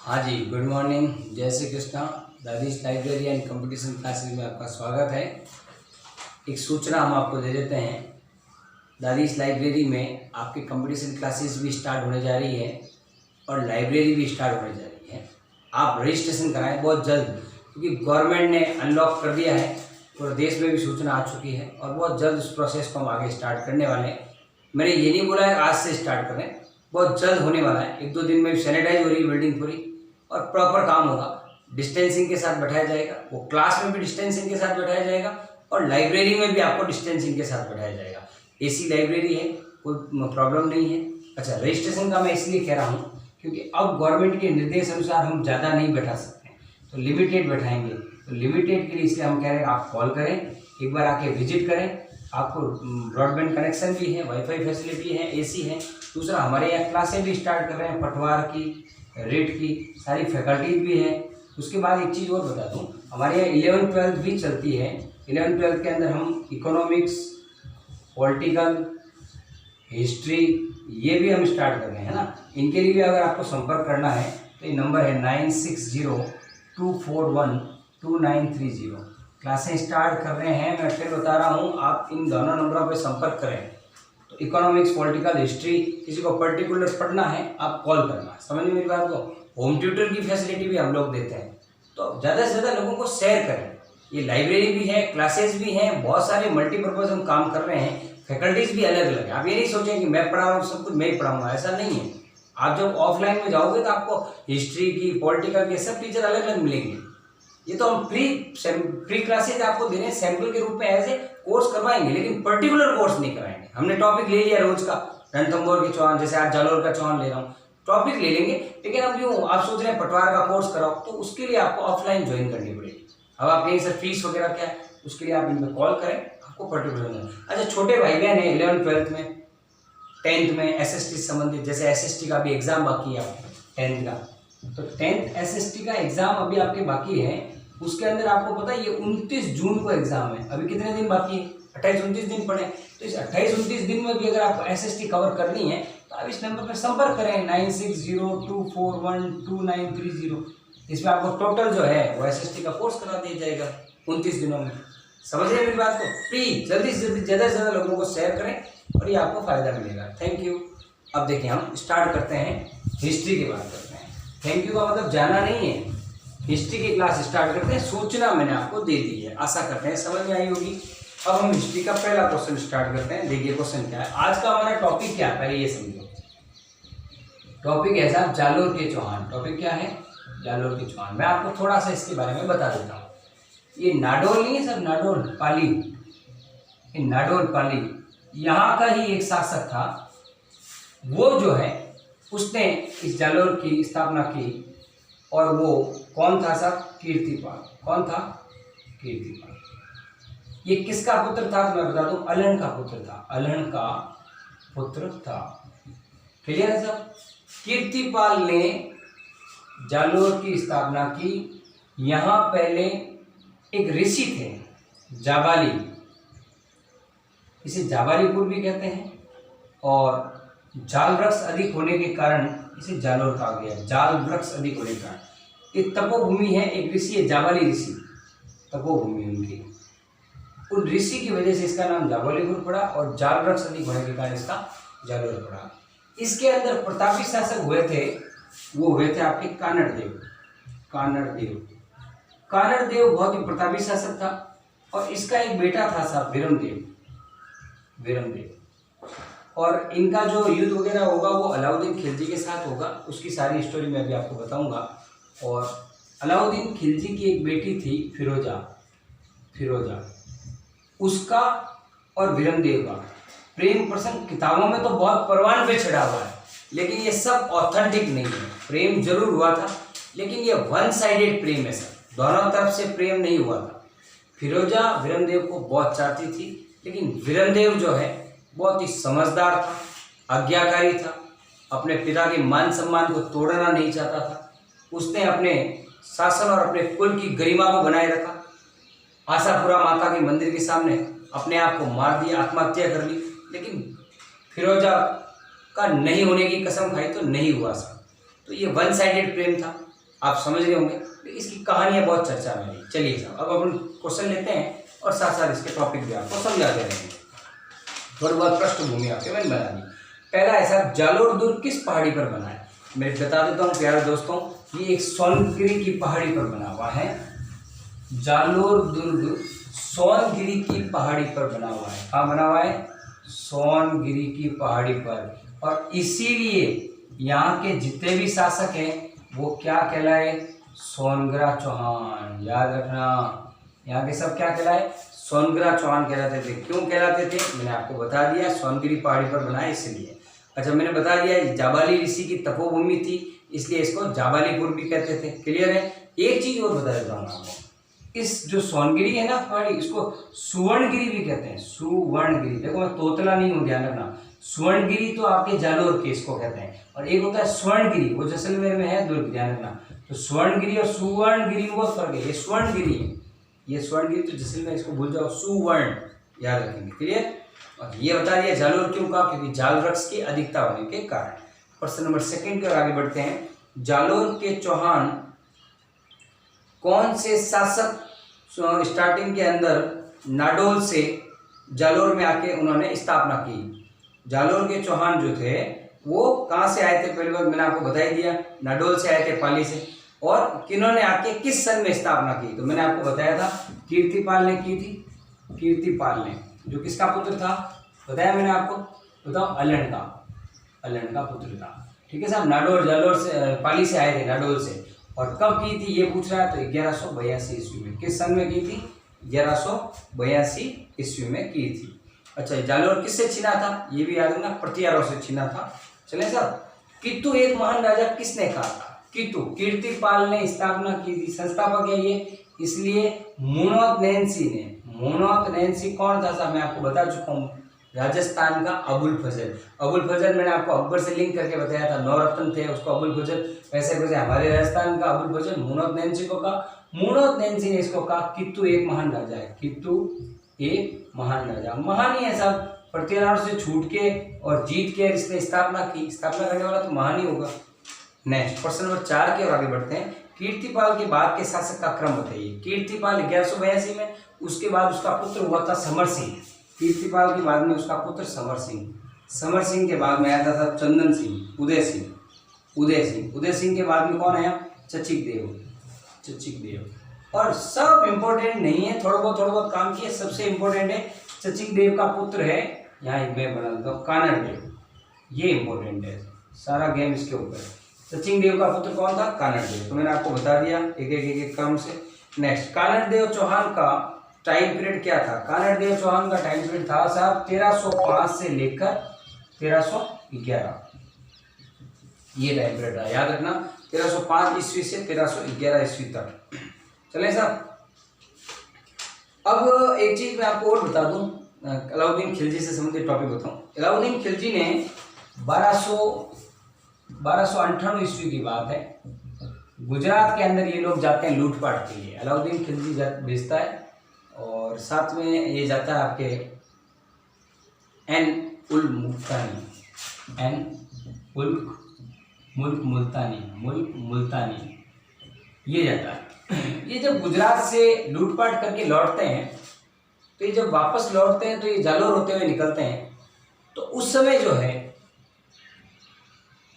हाँ जी, good morning. जय श्री कृष्णा। दादीज लाइब्रेरी एंड कंपटीशन क्लासेस में आपका स्वागत है। एक सूचना हम आपको दे देते हैं, दादीज लाइब्रेरी में आपकी कंपटीशन क्लासेस भी स्टार्ट होने जा रही है और लाइब्रेरी भी स्टार्ट होने जा रही है। आप रजिस्ट्रेशन कराएं बहुत जल्द, क्योंकि गवर्नमेंट ने अनलॉक कर दिया है, पूरे देश में भी सूचना आ चुकी है और बहुत जल्द इस प्रोसेस को हम आगे स्टार्ट करने वाले हैं। मैंने ये नहीं बोला है आज से स्टार्ट करें, बहुत जल्द होने वाला है। 1-2 दिन में सैनिटाइज हो रही है बिल्डिंग पूरी और प्रॉपर काम होगा। डिस्टेंसिंग के साथ बैठाया जाएगा, वो क्लास में भी डिस्टेंसिंग के साथ बैठाया जाएगा और लाइब्रेरी में भी आपको डिस्टेंसिंग के साथ बैठाया जाएगा। एसी लाइब्रेरी है, कोई प्रॉब्लम नहीं है। अच्छा, रजिस्ट्रेशन का मैं इसलिए कह रहा हूँ क्योंकि अब गवर्नमेंट के निर्देश अनुसार हम ज़्यादा नहीं बैठा सकते, तो लिमिटेड बैठाएंगे। तो लिमिटेड के लिए इसलिए हम कह रहे हैं आप कॉल करें, एक बार आके विजिट करें। आपको ब्रॉडबैंड कनेक्शन भी है, वाईफाई फैसिलिटी है, एसी है। दूसरा, हमारे यहाँ क्लासें भी स्टार्ट कर रहे हैं, पटवार की, रेट की, सारी फैकल्टीज भी है। उसके बाद एक चीज़ और बता दूं, हमारे यहाँ 11th-12th भी चलती है। 11th-12th के अंदर हम इकोनॉमिक्स, पॉलिटिकल, हिस्ट्री, ये भी हम स्टार्ट कर रहे हैं ना। इनके लिए भी अगर आपको संपर्क करना है तो ये नंबर है 9602412930। क्लासें स्टार्ट कर रहे हैं, मैं फिर बता रहा हूँ, आप इन दोनों नंबरों पर संपर्क करें। तो इकोनॉमिक्स, पॉलिटिकल, हिस्ट्री, किसी को पर्टिकुलर पढ़ना है आप कॉल करना। समझ में मेरी बात को। होम ट्यूटर की फैसिलिटी भी हम लोग देते हैं, तो ज़्यादा से ज़्यादा लोगों को शेयर करें। ये लाइब्रेरी भी है, क्लासेस भी हैं, बहुत सारे मल्टीपर्पज़ हम काम कर रहे हैं। फैकल्टीज भी अलग अलग है। आप ये नहीं सोचें कि मैं पढ़ा रहा हूँ सब कुछ मैं ही पढ़ाऊँगा, ऐसा नहीं है। आप जब ऑफलाइन में जाओगे तो आपको हिस्ट्री की, पॉलिटिकल के सब टीचर अलग अलग मिलेंगे। ये तो हम फ्री क्लासेज आपको देने सैंपल के रूप में ऐसे कोर्स करवाएंगे, लेकिन पर्टिकुलर कोर्स नहीं कराएंगे। हमने टॉपिक ले लिया रोज का, रणथंभौर के चौहान, जैसे आज जालोर का चौहान ले रहा हूँ, टॉपिक ले लेंगे। लेकिन अब यूँ आप सोच रहे हैं पटवार का कोर्स कराओ, तो उसके लिए आपको ऑफलाइन ज्वाइन करनी पड़ेगी। अब आप कहेंगे सर फीस वगैरह क्या है, उसके लिए आप इन पर कॉल करें, आपको पर्टिकुलर। अच्छा, छोटे भाई बहन है 11th-12th में, 10th में SST से संबंधित, जैसे SST का भी एग्जाम बाकी है आपका 10th का, तो 10th SST का एग्जाम अभी आपके बाकी है। उसके अंदर आपको पता है ये 29 जून को एग्जाम है। अभी कितने दिन बाकी है? 28-29 दिन पड़े। तो इस 28-29 दिन में भी अगर आपको SST कवर करनी है तो आप इस नंबर पर संपर्क करें 9602412930। इसमें आपको टोटल जो है वो SST का कोर्स करा दिया जाएगा 29 दिनों में। समझ रहे हैं मेरी बात को। प्लीज जल्दी से जल्दी ज़्यादा से ज़्यादा लोगों को शेयर करें और ये आपको फायदा मिलेगा। Thank you. अब देखिए हम स्टार्ट करते हैं, हिस्ट्री की बात करते हैं। थैंक यू का मतलब जाना नहीं है, हिस्ट्री की क्लास स्टार्ट करते हैं। सूचना मैंने आपको दे दी है, आशा करते हैं समझ में आई होगी। अब हम हिस्ट्री का पहला क्वेश्चन स्टार्ट करते हैं। देखिए क्वेश्चन क्या है, आज का हमारा टॉपिक क्या है पहले ये समझो। टॉपिक है साहब जालोर के चौहान। टॉपिक क्या है? जालोर के चौहान। मैं आपको थोड़ा सा इसके बारे में बता देता हूँ। ये नाडोल नहीं है सर, नाडोल पाली, ये नाडोल पाली यहाँ का ही एक शासक था। वो जो है उसने इस जालोर की स्थापना की, और वो कौन था साहब? कीर्तिपाल। कौन था? कीर्तिपाल। ये किसका पुत्र था तो मैं बता दूं, अलहन का पुत्र था। अलहन का पुत्र था। क्लियर है साहब? कीर्तिपाल ने जालोर की स्थापना की। यहाँ पहले एक ऋषि थे जाबाली, इसे जाबालीपुर भी कहते हैं, और जाल वृक्ष अधिक होने के कारण इसे जालोर कहा गया। जाल वृक्ष अधिक होने के कारण एक तपोभूमि है, एक ऋषि है जाबाली ऋषि, तपोभूमि उनकी। उन ऋषि की वजह से इसका नाम जाबालीपुर पड़ा और जाल वृक्ष अधिक होने के कारण इसका जालोर पड़ा। इसके अंदर प्रतापी शासक हुए थे, वो हुए थे आपके कानड़ देव। कानड़ देव, कानड़ देव बहुत ही प्रतापी शासक था। और इसका एक बेटा था साहब विरमदेव। विरमदेव, और इनका जो युद्ध वगैरह होगा वो अलाउद्दीन खिलजी के साथ होगा। उसकी सारी स्टोरी मैं अभी आपको बताऊंगा। और अलाउद्दीन खिलजी की एक बेटी थी फिरोजा। फिरोजा, उसका और विरमदेव का प्रेम प्रसंग किताबों में तो बहुत परवान पे चढ़ा हुआ है, लेकिन ये सब ऑथेंटिक नहीं है। प्रेम जरूर हुआ था, लेकिन ये वन साइडेड प्रेम है सर, दोनों तरफ से प्रेम नहीं हुआ था। फिरोजा विरमदेव को बहुत चाहती थी, लेकिन विरमदेव जो है बहुत ही समझदार था, आज्ञाकारी था, अपने पिता के मान सम्मान को तोड़ना नहीं चाहता था। उसने अपने शासन और अपने कुल की गरिमा को बनाए रखा। आशापुरा माता के मंदिर के सामने अपने आप को मार दिया, आत्महत्या कर ली। लेकिन फिरोजा का नहीं होने की कसम खाई तो नहीं हुआ सर। तो ये वन साइडेड प्रेम था। आप समझ गए होंगे। इसकी कहानियाँ बहुत चर्चा में रही। चलिए साहब, अब अपन क्वेश्चन लेते हैं और साथ साथ इसके टॉपिक भी आपको समझाते रहेंगे। थोड़ी बहुत पृष्ठभूमि आपके मैंने बना दी। पहला है साहब, जालोर दुर्ग किस पहाड़ी पर बना है? मैं बता देता हूँ प्यारे दोस्तों, ये एक सोनगिरी की पहाड़ी पर बना हुआ है। जालोर दुर्ग सोनगिरी की पहाड़ी पर बना हुआ है। कहाँ बना हुआ है? सोनगिरी की पहाड़ी पर। और इसीलिए यहाँ के जितने भी शासक हैं वो क्या कहलाए? सोनग्रा चौहान। याद रखना, यहाँ के सब क्या कहलाए? सोनग्रा चौहान कहलाते थे। क्यों कहलाते थे? मैंने आपको बता दिया, सोनगिरी पहाड़ी पर बना है इसलिए। अच्छा, मैंने बता दिया जाबाली ऋषि की तपोभूमि थी, इसलिए इसको जाबालीपुर भी कहते थे। क्लियर है? एक चीज और बता देता हूँ आपको, इस जो सोनगिरी है ना पहाड़ी, इसको सुवर्णगिरी भी कहते हैं। सुवर्णगिरी, देखो मैं तोतला नहीं हूँ, ध्यान रखना। सुवर्णगिरी तो आपके जालोर के इसको कहते हैं, और एक होता है स्वर्णगिरी, वो जैसलमेर में है दुर्ग, ध्यान रखना। तो स्वर्णगिरी और सुवर्णगिरी में बहुत फर्क है। ये स्वर्णगिरी है, ये स्वर्णगिरी तो जैसलमेर, इसको भूल जाओ, सुवर्ण याद रखेंगे। क्लियर? और ये बता दिया जालोर क्यों कहा? क्योंकि जाल वृक्ष की अधिकता होने के कारण। प्रश्न नंबर 2 की ओर आगे बढ़ते हैं। जालोर के चौहान कौन से शासक स्टार्टिंग के अंदर नाडोल से जालोर में आके उन्होंने स्थापना की? जालोर के चौहान जो थे वो कहाँ से आए थे? पहली बार मैंने आपको बता ही दिया, नाडोल से आए थे, पाली से। और किन्होंने आके किस सन में स्थापना की? तो मैंने आपको बताया था, कीर्तिपाल ने की थी। कीर्तिपाल ने, जो किसका पुत्र था? बताया मैंने आपको, बताओ, अल्हड़ का। अल्हड़ का पुत्र था। ठीक है साहब, नाडोल जालोर से, पाली से आए थे, नाडोल से। और कब की थी ये पूछ रहा है, तो 1182 ईस्वी में। किस सन में की थी? 1182 ईस्वी में की थी। अच्छा, जालोर किससे छीना था? ये भी याद रखना, प्रतिहारों से छीना था। चले साहब, कित्तू एक महान राजा किसने कहा था? कित्तू कीर्तिपाल ने स्थापना की थी, संस्थापक है ये, इसलिए मुनोत नैन्सी ने। मुनोत नैन्सी कौन था साहब? मैं आपको बता चुका हूँ, राजस्थान का अबुल फजल। अबुल फजल मैंने आपको अकबर से लिंक करके बताया था, नौरत्न थे, उसको अबुल फजल। वैसे वैसे हमारे राजस्थान का अबुल फजल मुनोत नैन्सी को कहा। मुनोत नैन्सी ने इसको कहा कित्तू एक महान राजा है। कित्तू एक महान राजा, महान ही है साहब, प्रतिहारों से छूट के और जीत के इसने स्थापना की। स्थापना करने वाला तो महान ही होगा। नेक्स्ट, प्रश्न नंबर 4 की ओर आगे बढ़ते हैं। कीर्तिपाल के बाद के शासक का क्रम बताइए। कीर्तिपाल 1182 में, उसके बाद उसका पुत्र हुआ था समर सिंह। कीर्तिपाल के बाद में उसका पुत्र समर सिंह। समर सिंह के बाद में आया था चंदन सिंह, उदय सिंह। उदय सिंह, उदय सिंह के बाद में कौन आया? चचिक देव। चचिक देव। और सब इंपॉर्टेंट नहीं है, थोड़ा बहुत काम किया। सबसे इंपॉर्टेंट है चचिक देव का पुत्र है, यहाँ एक मैं बना देता हूँ, कानड़ देव। ये इंपॉर्टेंट है, सारा गेम इसके ऊपर है। सचिन देव का पुत्र कौन था? कानड़ देव। तो मैंने आपको बता दिया एक क्रम से। नेक्स्ट, कानड़ देव चौहान का टाइम पीरियड क्या था? कानड़ देव चौहान का टाइम पीरियड था साहब 1305 से लेकर 1311, ये टाइम पीरियड था, याद रखना। 1305 ईस्वी से 1311 ईस्वी तक। चले साहब, अब एक चीज मैं आपको और बता दूं, अलाउद्दीन खिलजी से संबंधित टॉपिक बताऊं। अलाउद्दीन खिलजी ने 1298 ईस्वी की बात है, गुजरात के अंदर ये लोग जाते हैं लूटपाट के लिए। अलाउद्दीन खिलजी भेजता है और साथ में ये जाता है आपके एन उल मुल्तानी, ये जाता है। ये जब गुजरात से लूटपाट करके लौटते हैं, तो ये जब वापस लौटते हैं तो ये जालोर होते हुए निकलते हैं। तो उस समय जो है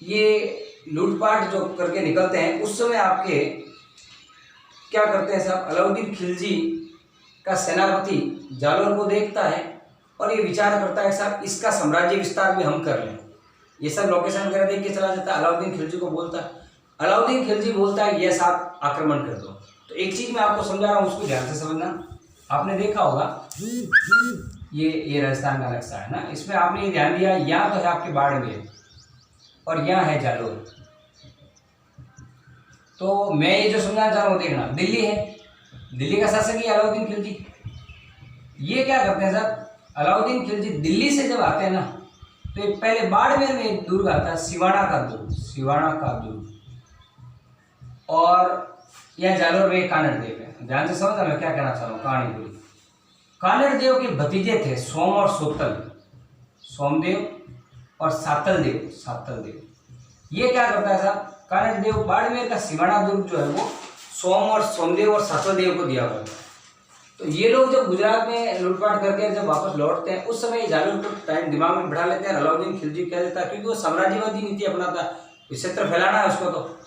ये लूटपाट जो करके निकलते हैं, उस समय आपके क्या करते हैं साहब? अलाउद्दीन खिलजी का सेनापति जालोर को देखता है और ये विचार करता है साहब इसका साम्राज्य विस्तार भी हम कर लें। ये सब लोकेशन वगैरह देख के चला जाता है। अलाउद्दीन खिलजी को बोलता है, अलाउद्दीन खिलजी बोलता है यस आप आक्रमण कर दो। तो एक चीज मैं आपको समझा रहा हूँ, उसको ध्यान से समझना। आपने देखा होगा ये राजस्थान का नक्शा है ना, इसमें आपने ये ध्यान दिया, यहाँ तो है आपके बाड़मेर और यहाँ है जालोर। तो मैं ये जो समझाना चाह रहा हूँ देखना, दिल्ली है, दिल्ली का शासक ही अलाउद्दीन खिलजी। ये क्या करते हैं सर? अलाउद्दीन खिलजी दिल्ली से जब आते हैं ना, तो ये पहले बाड़मेर में एक दुर्ग आता है, सिवाना का दुर्ग, और यह जालोर में कानड़ देव है। ध्यान से समझना मैं क्या कहना चाह रहा हूँ, कहानी पूरी। कानड़ देव के भतीजे थे सोम और सोतल, सोमदेव और सातल देव। ये क्या करता है साहब, कानड़देव बाड़मेर का सिवाना दुर्ग जो है वो सोम और सोमदेव और सातवदेव को दिया करता है। तो ये लोग जब गुजरात में लूटपाट करके जब वापस लौटते हैं उस समय जालोर को टाइम दिमाग में बिठा लेते हैं, अलाउद्दीन खिलजी कह देता है, क्योंकि वो साम्राज्यवादी नीति अपनाता है, क्षेत्र फैलाना है उसको। तो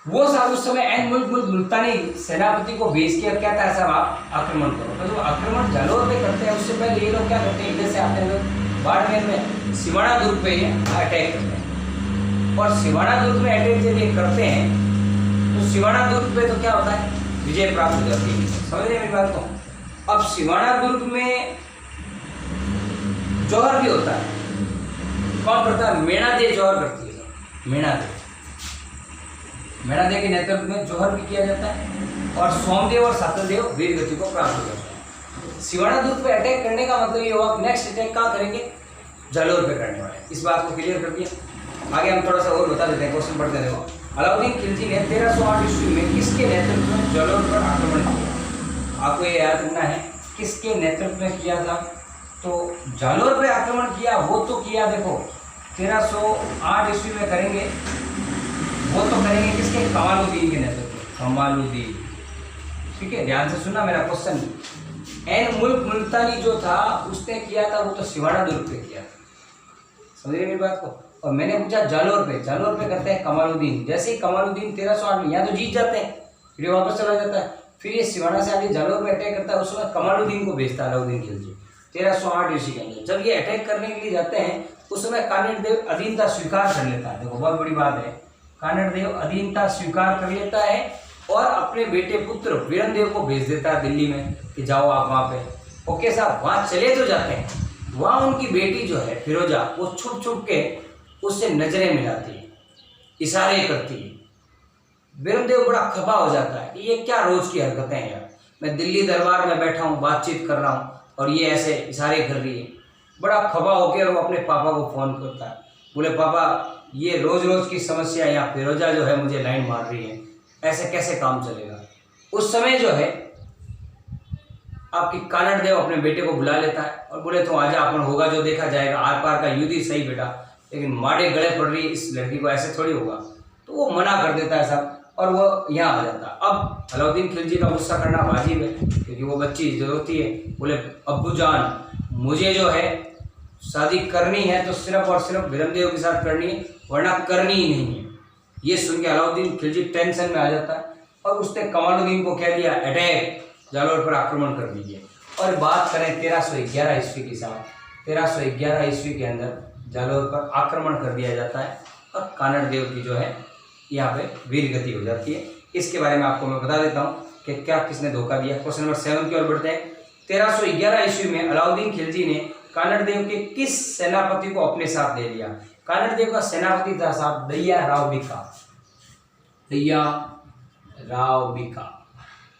वो साहब उस समय एन मुल्तानी सेनापति को भेज के कहता है साहब आप आक्रमण करो। तो जो आक्रमण जालोर पे करते हैं उससे पहले ये लोग क्या करते हैं, इधर से आते हैं बाड़मेर में सिवाना दुर्ग पे ये अटैक करते हैं। और सिवाना दुर्ग में अटैक जब ये करते हैं तो सिवाना दुर्ग पे तो क्या होता है, विजय प्राप्त हो जाती है। समझ रहे मेरी बात को। अब सिवाना दुर्ग में जौहर भी होता है, कौन करता है, मेणादे जौहर करती है। मेणादे के नेतृत्व में जौहर भी किया जाता है और सोमदेव और सातवदेव वीर गति को प्राप्त हो जाता है। सिवाना दुर्ग पे अटैक करने का मतलब ये हुआ नेक्स्ट अटैक कहाँ करेंगे, जालोर पे करने वाले। इस बात को क्लियर कर दिया। आगे हम थोड़ा सा और बता देते हैं, क्वेश्चन पढ़ते हैं। देखो, अलाउद्दीन खिलजी ने 1308 ईस्वी में किसके नेतृत्व में जालोर पर आक्रमण किया। आपको ये याद रखना है किसके नेतृत्व में किया था। तो जालोर पर आक्रमण किया वो तो किया, देखो 1308 ईस्वी में करेंगे, वो तो करेंगे किसके, कमालुद्दीन के नेतृत्व में, कमालुद्दीन। ठीक है, ध्यान से सुनना मेरा क्वेश्चन। एन मुल्तानी जो था उसने किया था, वो तो सिवाना दुर्ग पे किया था। समझिए मेरी बात को। और मैंने पूछा जालोर पे करते हैं कमालुद्दीन। जैसे ही कमालुद्दीन 1308 में यहाँ तो जीत जाते हैं, फिर ये वापस चला जाता है, फिर ये सिवाना से आगे जालोर पे अटैक करता है। उस समय कमालुद्दीन को भेजता है अलाउद्दीन खिलजी 1308 ईस्वी के अंदर। जब ये अटैक करने के लिए जाते हैं उस समय कानड़देव अधीनता स्वीकार कर लेता है। देखो बहुत बड़ी बात है, कानड़देव अधीनता स्वीकार कर लेता है और अपने बेटे पुत्र वीरमदेव को भेज देता है दिल्ली में कि जाओ आप वहाँ पे। ओके साहब, वहाँ चले तो जाते हैं, वहाँ उनकी बेटी जो है फिरोजा वो छुप छुप के उससे नजरें मिलाती है, इशारे करती है। वीरमदेव बड़ा खफा हो जाता है कि ये क्या रोज की हरकतें हैं यार, मैं दिल्ली दरबार में बैठा हूँ, बातचीत कर रहा हूँ और ये ऐसे इशारे कर रही है। बड़ा खफा होकर वो अपने पापा को फोन करता है, बोले पापा ये रोज रोज की समस्या, यहाँ फिरोजा जो है मुझे लाइन मार रही है, ऐसे कैसे काम चलेगा। उस समय जो है आपकी कानड़देव अपने बेटे को बुला लेता है और बोले तो आजा, अपन होगा जो देखा जाएगा, आर पार का युद्ध ही सही बेटा, लेकिन माड़े गले पड़ रही है इस लड़की को, ऐसे थोड़ी होगा। तो वो मना कर देता है साहब और वो यहाँ आ जाता है। अब अलाउद्दीन खिलजी का गुस्सा करना वाजिब है क्योंकि वो बच्ची जो होती है, बोले अब्बू जान मुझे जो है शादी करनी है तो सिर्फ और सिर्फ वीरमदेव के साथ करनी है, वरना करनी ही नहीं है। ये सुन के अलाउद्दीन खिलजी टेंशन में आ जाता है और उसने कमालुद्दीन को कह दिया अटैक, जालोर पर आक्रमण कर दीजिए। और बात करें 1311 ईस्वी की साथ, 1311 ईस्वी के अंदर जालोर पर आक्रमण कर दिया जाता है और कानड़देव की जो है यहाँ पे वीर गति हो जाती है। इसके बारे में आपको मैं बता देता हूँ कि क्या किसने धोखा दिया। क्वेश्चन नंबर 7 की ओर बढ़ते हैं। 1311 ईस्वी में अलाउद्दीन खिलजी ने कानड़देव के किस सेनापति को अपने साथ ले लिया। कानड़देव का सेनापति था साहब दैया राव बिका। दैया राव बिका,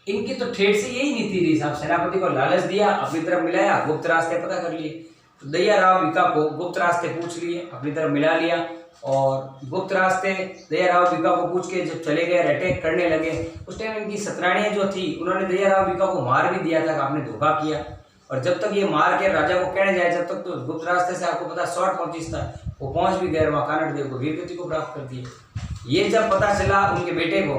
इनकी तो ठेठ से यही नीति थी साहब, सेनापति को लालच दिया, अपनी तरफ मिलाया, गुप्त रास्ते पता कर लिए। तो दैया राव बिका को गुप्त रास्ते पूछ लिए, अपनी तरफ मिला लिया और गुप्त रास्ते दैया राव बिका को पूछ के जब चले गए, अटैक करने लगे। उस टाइम इनकी सतराणियाँ जो थी उन्होंने दैया राव बिका को मार भी दिया था कि आपने धोखा किया। और जब तक ये मार के राजा को कहने जाए, जब तक तो गुप्त रास्ते से आपको पता शॉर्ट पहुंचीस था, वो पहुंच भी गए, वहाँ कानड़देव को वीरगति को प्राप्त कर दिए। ये जब पता चला उनके बेटे को,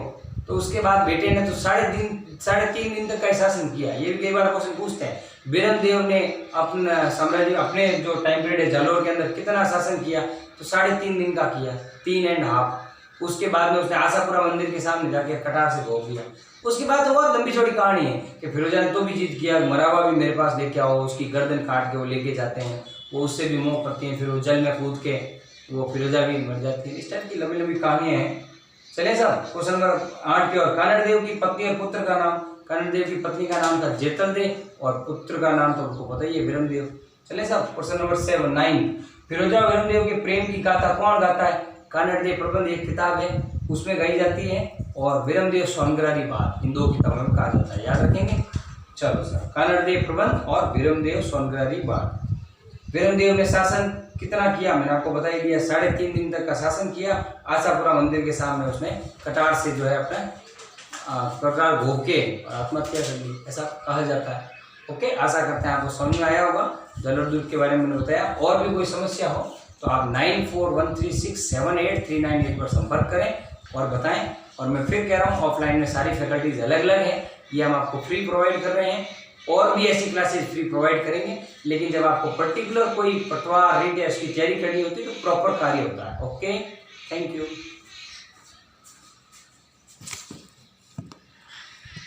तो उसके बाद बेटे ने तो 3.5 दिन तक का शासन किया। ये भी कई बार क्वेश्चन पूछते हैं, वीरमदेव ने अपना साम्राज्य अपने जो टाइम पीरियड है जालोर के अंदर कितना शासन किया, तो 3.5 दिन का किया, 3.5। उसके बाद में उसने आशापुरा मंदिर के सामने जाके कटार से भोग दिया। उसके बाद तो बहुत लंबी चौड़ी कहानी है कि फिरोजा ने तो भी जीत किया, मरावा भी मेरे पास लेके आओ, उसकी गर्दन काट के वो लेके जाते हैं, वो उससे भी मोह करती हैं, फिर वो जल में कूद के वो फिरोजा भी मर जाती है। इस टाइप की लंबी लंबी कहानियाँ हैं। चले साहब क्वेश्चन नंबर 8 की ओर। कानड़देव की पत्नी और पुत्र का नाम, कानड़देव की पत्नी का नाम था जेतलदेव और पुत्र का नाम तो आपको पता ही है वीरमदेव। चले साहब क्वेश्चन नंबर 9। फिरोजा वीरमदेव के प्रेम की गाथा कौन गाता है। कानड़देव प्रबंध एक किताब है, उसमें गाई जाती है, और वीरमदेव सोनग्रारी बात, इन 2 किताबों में कहा जाता है, याद रखेंगे। चलो सर, कानड़देव प्रबंध और वीरमदेव सोनग्रारी बात। वीरमदेव ने शासन कितना किया, मैंने आपको बता ही दिया, 3.5 दिन तक का शासन किया। आशापुरा मंदिर के सामने उसने कटार से जो है अपना कटार भोग के आत्महत्या कर ली, ऐसा कहा जाता है। ओके, आशा करते हैं आपको समझ में आया होगा। जालोर दुर्ग के बारे में मैंने बताया। और भी कोई समस्या हो तो आप 9413678398 पर संपर्क करें और बताएं। और मैं फिर कह रहा हूँ, ऑफलाइन में सारी फैकल्टीज अलग अलग हैं, ये हम आपको फ्री प्रोवाइड कर रहे हैं और भी ऐसी क्लासेस फ्री प्रोवाइड करेंगे। लेकिन जब आपको पर्टिकुलर कोई पटवार रीड या उसकी तैयारी करनी होती है तो प्रॉपर कार्य होता है। Okay, thank you.